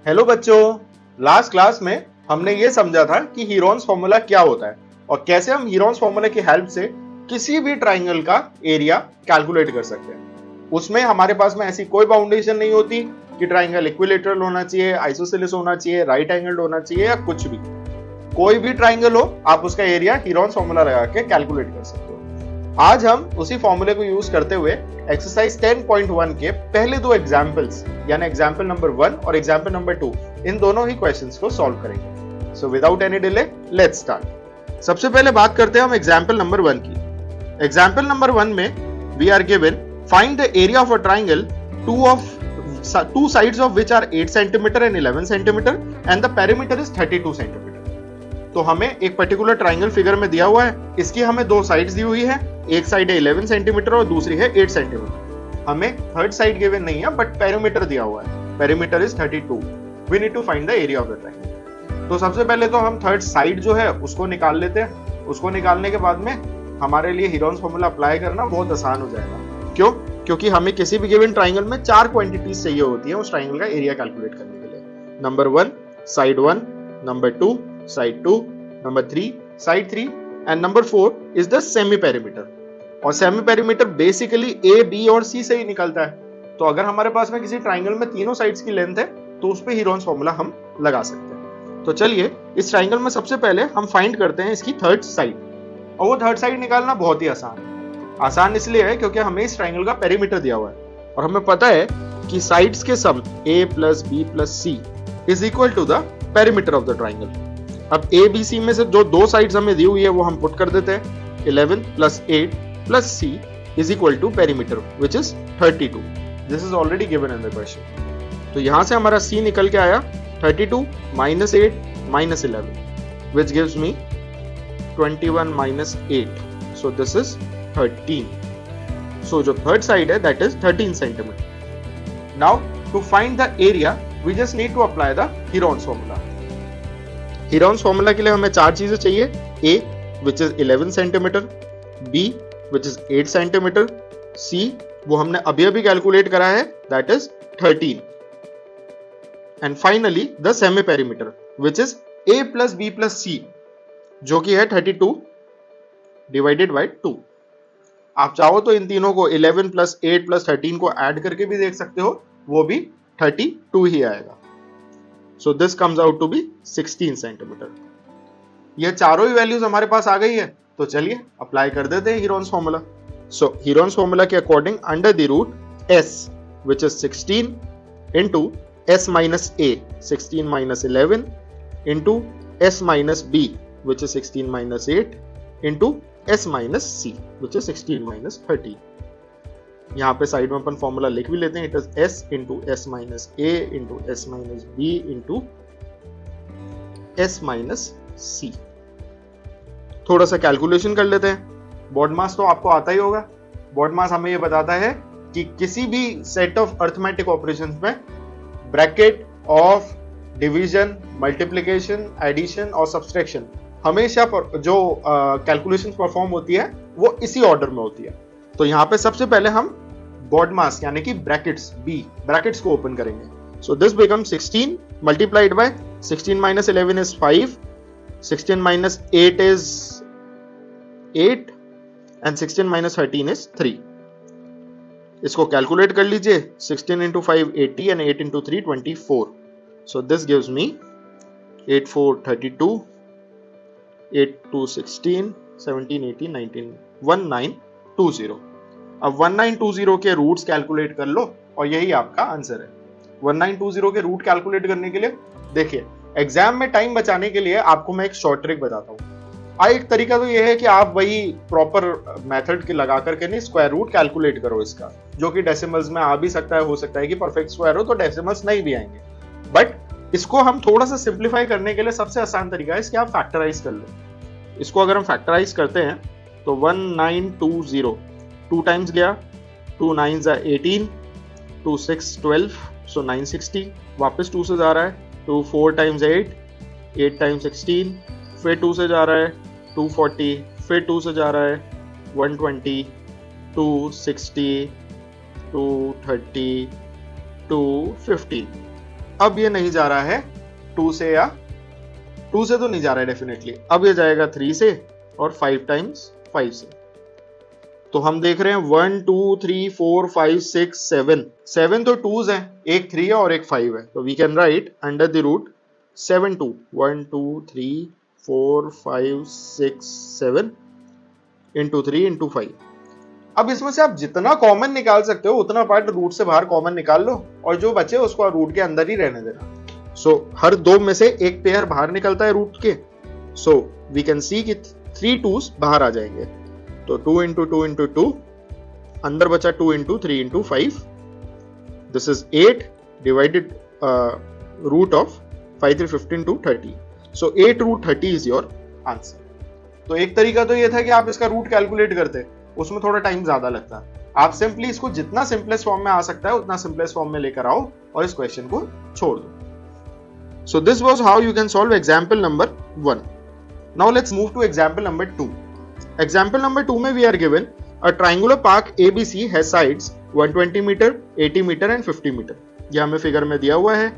Hello बच्चों, last class में हमने ये समझा था कि हीरोन्स फॉर्मूला क्या होता है और कैसे हम हीरोन्स फॉर्मूला की हेल्प से किसी भी ट्राइंगल का एरिया कैलकुलेट कर सकते हैं। उसमें हमारे पास में ऐसी कोई बाउंडेशन नहीं होती कि ट्राइंगल इक्विलेटरल होना चाहिए, आइसोसेलेस होना चाहिए, राइट एंगल्ड होना चाहिए या कुछ भी। कोई भी ट्राइंगल हो, आप उसका एरिया हीरोन्स फॉर्मूला लगा के कैलकुलेट कर सकते हो। आज हम उसी फॉर्मूले को यूज करते हुए एक्सरसाइज 10.1 के पहले दो एग्जांपल्स यानी एग्जांपल नंबर 1 और एग्जांपल नंबर 2 इन दोनों ही क्वेश्चंस को सॉल्व करेंगे। So without any delay let's start. सबसे पहले बात करते हैं हम एग्जांपल नंबर 1 की। एग्जांपल नंबर 1 में we are given find the area of a triangle two sides of which are 8 cm and 11 cm and the perimeter is 32 cm। तो हमें एक पर्टिकुलर ट्राइंगल फिगर में दिया हुआ है, इसकी हमें दो साइड्स दी हुई है, एक साइड है 11 सेंटीमीटर और दूसरी है 8 सेंटीमीटर। हमें थर्ड साइड गिवन नहीं है बट पेरीमीटर दिया हुआ है, perimeter is 32। We need to find the area of the triangle. तो सबसे पहले तो हम थर्ड साइड जो है उसको निकाल लेते हैं। उसको निकालने के बाद में हमारे लिए हीरोन्स फॉर्मूला अप्लाई करना बहुत आसान हो जाएगा। क्यों? क्योंकि हमें किसी भी गिवन ट्राइंगल में 4 क्वांटिटीज चाहिए होती है उस ट्राइंगल का एरिया कैलकुलेट करने के लिए। Number 1 side 1, number 2 side 2, number 3 side 3 and number 4 is the semi perimeter. और सेमी पेरीमीटर बेसिकली ए, बी और सी से ही निकलता है। तो अगर हमारे पास में किसी ट्राइंगल में तीनों साइड्स की लेंथ है तो उस पे हीरोन्स फॉर्मूला हम लगा सकते हैं। तो चलिए इस ट्राइंगल में सबसे पहले हम फाइंड करते हैं इसकी थर्ड साइड। और वो थर्ड साइड निकालना बहुत ही आसान है। आसान इसलिए है क्योंकि हमें इस ट्राइंगल का पेरीमीटर दिया हुआ है और हमें पता है कि साइड्स के sum a plus B plus C is equal to the perimeter of the triangle. अब ए बी सी में से जो दो साइड्स हमें दी हुई है वो हम पुट कर देते हैं। 11 plus 8 plus C is equal to perimeter which is 32। This is already given in the question. तो यहां से हमारा सी निकल के आया 32 minus 8 minus 11 which gives me 21 minus 8। So this is 13। So जो third side है that is 13 centimeter. Now to find the area we just need to apply the Heron's formula. Heron's formula के लिए हमें चार चीजें चाहिए। A which is 11 centimeter, B which is 8 centimeter, C वो हमने अभी अभी कैलकुलेट करा है that is 13, and finally the semi perimeter which is A plus B plus C जो कि है 32 divided by 2। आप चाहो तो इन तीनों को 11 प्लस 8 प्लस 13 को ऐड करके भी देख सकते हो, वो भी 32 ही आएगा। So this comes out to be 16 centimetre. ये चारों ही वैल्यूज हमारे पास आ गई है, तो चलिए अप्लाई कर देते हैं Heron's formula. So Heron's formula के according under the root s which is 16 into s minus a 16 minus 11 into s minus b which is 16 minus 8 into s minus c which is 16 minus 13। यहाँ पे side में अपन formula लिख भी लेते हैं। It is s into s minus a into s minus b into s minus c। थोड़ा सा calculation कर लेते हैं। बॉड मास तो आपको आता ही होगा। बॉड मास हमें ये बताता है कि किसी भी सेट ऑफ अर्थमेटिक ऑपरेशंस में bracket of division, multiplication, addition और सब्सट्रैक्शन हमेशा जो कैलकुलेशन परफॉर्म होती है वो इसी ऑर्डर में होती है। तो यहाँ पे सबसे पहले हम बॉड मास यानी कि ब्रैकेट्स बी ब्रैकेट्स को ओपन करेंगे। So this become 16 multiplied by 16 minus 11 is 5, 16 minus 8 is 8 and 16 minus 13 is 3। इसको कैलकुलेट कर लीजिए। 16 into 5 80 and 8 into 3 24। So this gives me 8 4 32, 8 2 16, 17 18 19 1920। अब 1920 के रूट्स कैलकुलेट कर लो और यही आपका आंसर है। 1920 के रूट कैलकुलेट करने के लिए देखिए, एग्जाम में टाइम बचाने के लिए आपको मैं एक शॉर्ट ट्रिक बताता हूँ। एक तरीका तो यह है कि आप वही प्रॉपर मेथड के लगा करके नहीं स्क्वायर रूट कैलकुलेट करो इसका, जो कि डेसिमल्स में आ भी सकता है। हो सकता है कि परफेक्ट स्क्वायर हो तो डेसिमल्स नहीं भी आएंगे, बट इसको हम थोड़ा सा सिंप्लीफाई करने के लिए सबसे आसान तरीका है इसके आप फैक्टराइज कर लो। इसको अगर हम फैक्टराइज करते हैं तो 1920 2 टाइम्स लिया, 2 9s are 18, 2 6 12, सो 960। वापस 2 से जा रहा है, 2 4 टाइम्स 8, 8 टाइम्स 16, फिर 2 से जा रहा है 240, फिर 2 से जा रहा है 120, 260, 230, 215। अब ये नहीं जा रहा है 2 से, या 2 से तो नहीं जा रहा है डेफिनेटली, अब ये जाएगा 3 से और 5 टाइम्स 5 से। तो हम देख रहे हैं 1 2 3 4 5 6 7, 7 तो 2s हैं, एक 3 है और एक 5 है, तो we can write under the root 7 2, 1 2 3 4 5 6 7 into 3 into 5। अब इसमें से आप जितना कॉमन निकाल सकते हो उतना पार्ट रूट से बाहर कॉमन निकाल लो, और जो बचे उसको रूट के अंदर ही रहने देना। सो हर दो में से एक पेयर बाहर निकलता है रूट के, सो वी कैन सी कि 3 2s बाहर आ जाएंगे, तो 2 इंटू 2 इंटू 2, अंदर बचा 2 into 3 into 5, this is 8 divided root of 5 3 15 to 30, सो 8 रूट 30 इज योर आंसर। तो एक तरीका तो ये था कि आप इसका रूट कैलकुलेट करते, उसमें थोड़ा टाइम ज्यादा लगता है। आप सिंपली इसको जितना सिंपलेस्ट फॉर्म में आ सकता है उतना सिंपलेस्ट फॉर्म में लेकर आओ और इस क्वेश्चन को छोड़ दो। So this was how you can solve example number 1। Now let's move to example number 2। Example number 2 में we are given a triangular park ABC has sides 120 metre, 80 metre and 50 metre. ये हमें figure में दिया हुआ है,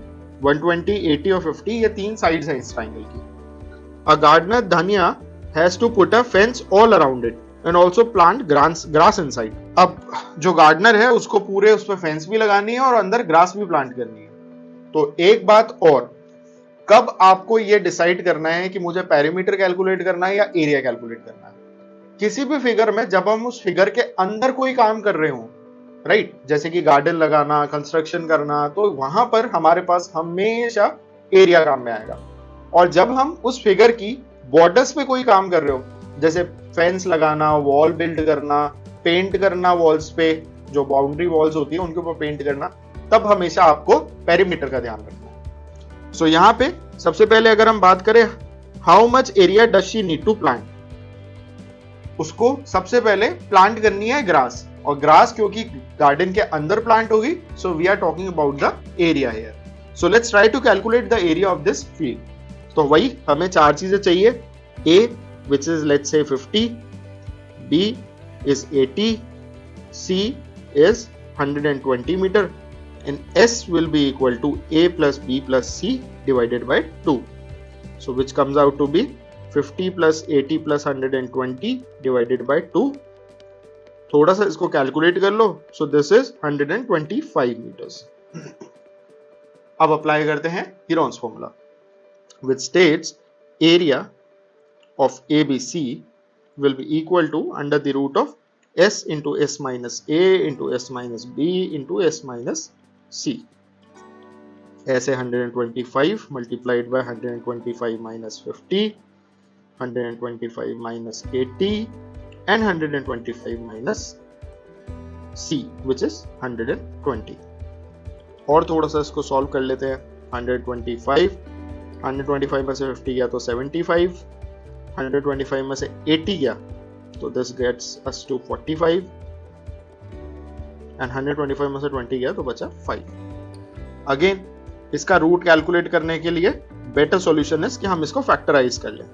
120, 80 और 50 ये तीन साइड्स हैं इस ट्रायंगल की। A gardener Dhaniya has to put a fence all around it and also plant grass inside. अब जो गार्डनर है उसको पूरे उस पर फेंस भी लगानी है और अंदर ग्रास भी प्लांट करनी है। तो एक बात और, कब आपको ये डिसाइड करना है कि मुझे पेरीमीटर कैलकुलेट करना है या एरिया कैलकुलेट करना है। किसी भी फिगर में जब हम उस फिगर के अंदर कोई काम कर रहे हो, राइट, जैसे कि गार्डन लगाना, कंस्ट्रक्शन करना, तो वहां पर हमारे पास हमेशा एरिया काम में आएगा। और जब हम उस फिगर की बॉर्डर्स पे कोई काम कर रहे हो, जैसे फेंस लगाना, वॉल बिल्ड करना, पेंट करना वॉल्स पे, जो बाउंड्री वॉल्स होती है उनके ऊपर पेंट करना, तब हमेशा आपको पेरीमीटर का ध्यान रखना है। सो यहाँ पे सबसे पहले अगर हम बात करें how much area does she need to plant, उसको सबसे पहले प्लांट करनी है ग्रास, और ग्रास क्योंकि गार्डन के अंदर प्लांट होगी, so we are talking about the area here. So let's try to calculate the area of this field. तो वही हमें चार चीजें चाहिए, A which is let's say 50, B is 80, C is 120 meter, and S will be equal to A plus B plus C divided by 2. So which comes out to be 50 plus 80 plus 120 divided by 2. थोड़ा सा इसको calculate कर लो, so this is 125 meters. अब apply करते हैं Heron's formula, which states area of ABC will be equal to under the root of S into S minus A into S minus B into S minus C. ऐसे 125 multiplied by 125 minus 50, 125 minus 80 and 125 minus C which is 120. और थोड़ा सा इसको solve कर लेते हैं। 125 में से 50 गया तो 75, 125 में से 80 गया तो this gets us to 45 and 125 में से 20 गया तो बचा 5। अगेन इसका रूट कैलकुलेट करने के लिए बेटर सॉल्यूशन है कि हम इसको फैक्टराइज कर लें।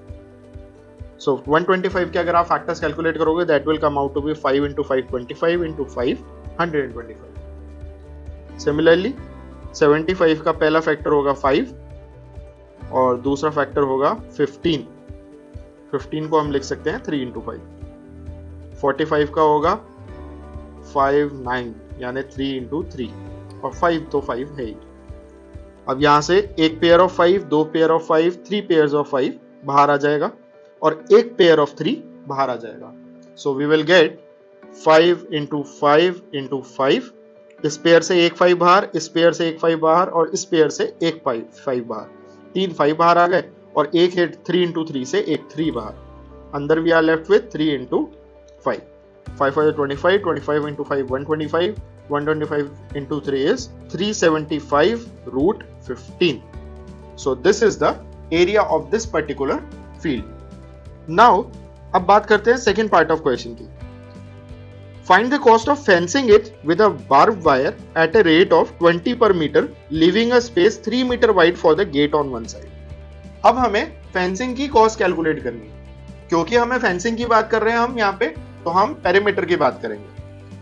सो 125 के अगर आप फैक्टर्स कैलकुलेट करोगे that will come out to be 5 into 5 25 into 5 125। Similarly 75 का पहला फैक्टर होगा 5 और दूसरा फैक्टर होगा 15 को हम लिख सकते हैं 3 into 5। 45 का होगा 5 9 यानी 3 into 3 और 5 तो 5 है ही। अब यहां से एक पेयर ऑफ 5, दो पेयर ऑफ 5, 3 पेयर्स ऑफ 5 बाहर आ जाएगा और एक पेयर ऑफ 3 बाहर आ जाएगा। So we will get 5 into 5 into 5। इस पेयर से एक 5 बाहर, इस पेयर से एक 5 बाहर और इस पेयर से एक 5 बाहर, 3 5 बाहर आ गए और एक है 3 into 3 से एक 3 बाहर। अंदर we are left with 3 into 5। 5 5 25, 25 into 5 125, 125 into 3 is 375 root 15. So this is the area of this particular field. Now अब बात करते हैं सेकेंड पार्ट ऑफ क्वेश्चन की। Find the cost of fencing it with a barbed wire at a rate of 20 per meter, leaving a space 3 meter wide for the gate on one side. अब हमें fencing की cost calculate करनी है। क्योंकि हमें fencing की बात कर रहे हैं हम यहाँ पे, तो हम पेरीमीटर की बात करेंगे।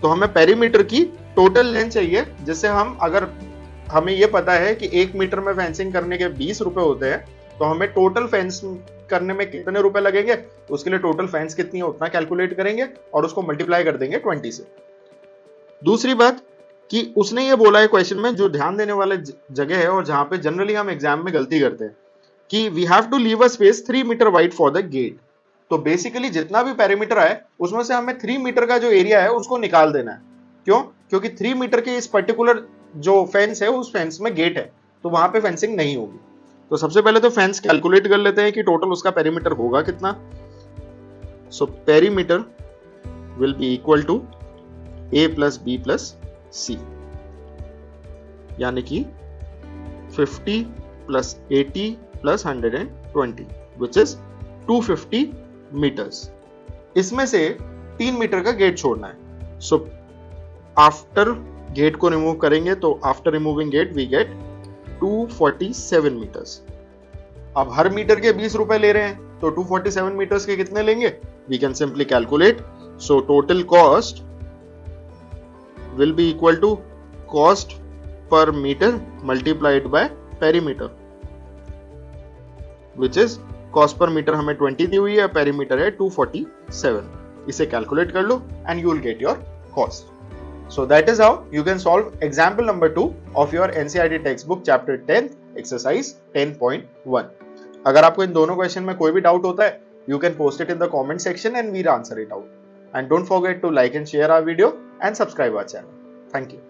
तो हमें पेरीमीटर की टोटल लेंथ चाहिए, जिससे हम अगर हमें ये पता है कि 1 मीटर में फेंसिंग करने के 20 रुपए होते हैं, तो हमें टोटल फेंस करने में कितने रुपए लगेंगे, तो उसके लिए टोटल फेंस कितनी है उतना कैलकुलेट करेंगे और उसको मल्टीप्लाई कर देंगे 20 से। दूसरी बात कि उसने ये बोला है क्वेश्चन में, जो ध्यान देने वाला जगह है और जहां पे जनरली हम एग्जाम में गलती करते हैं, कि we have to leave a space 3 metre wide for the gate. तो बेसिकली जितना भी पेरीमीटर है उसमें से हमें 3 मीटर का जो एरिया है उसको निकाल देना है। क्यों? क्योंकि 3 मीटर के इस पर्टिकुलर जो फेंस है उस फेंस में गेट है, तो वहां पे फेंसिंग नहीं होगी। तो सबसे पहले तो फेंस कैलकुलेट कर लेते हैं कि टोटल उसका पेरीमीटर होगा कितना। So perimeter will be equal to a plus B plus C, यानी कि 50 plus 80 plus 120 which is 250 metres. इसमें से 3 मीटर का गेट छोड़ना है। सो आफ्टर गेट को रिमूव करेंगे तो after removing gate we get 247 metres. अब हर मीटर के 20 रुपए ले रहे हैं, तो 247 मीटर्स के कितने लेंगे? We can simply calculate. So total cost will be equal to cost per metre multiplied by perimeter, which is cost per metre हमें 20 दी हुई है, पेरीमीटर है 247। इसे कैलकुलेट कर लो and you will get your cost. So that is how you can solve example number 2 of your NCERT textbook chapter 10 exercise 10.1. अगर आपको इन दोनों क्वेश्चन में कोई भी डाउट होता है, you can post it in the comment section and we'll answer it out. And don't forget to like and share our video and subscribe our channel. Thank you.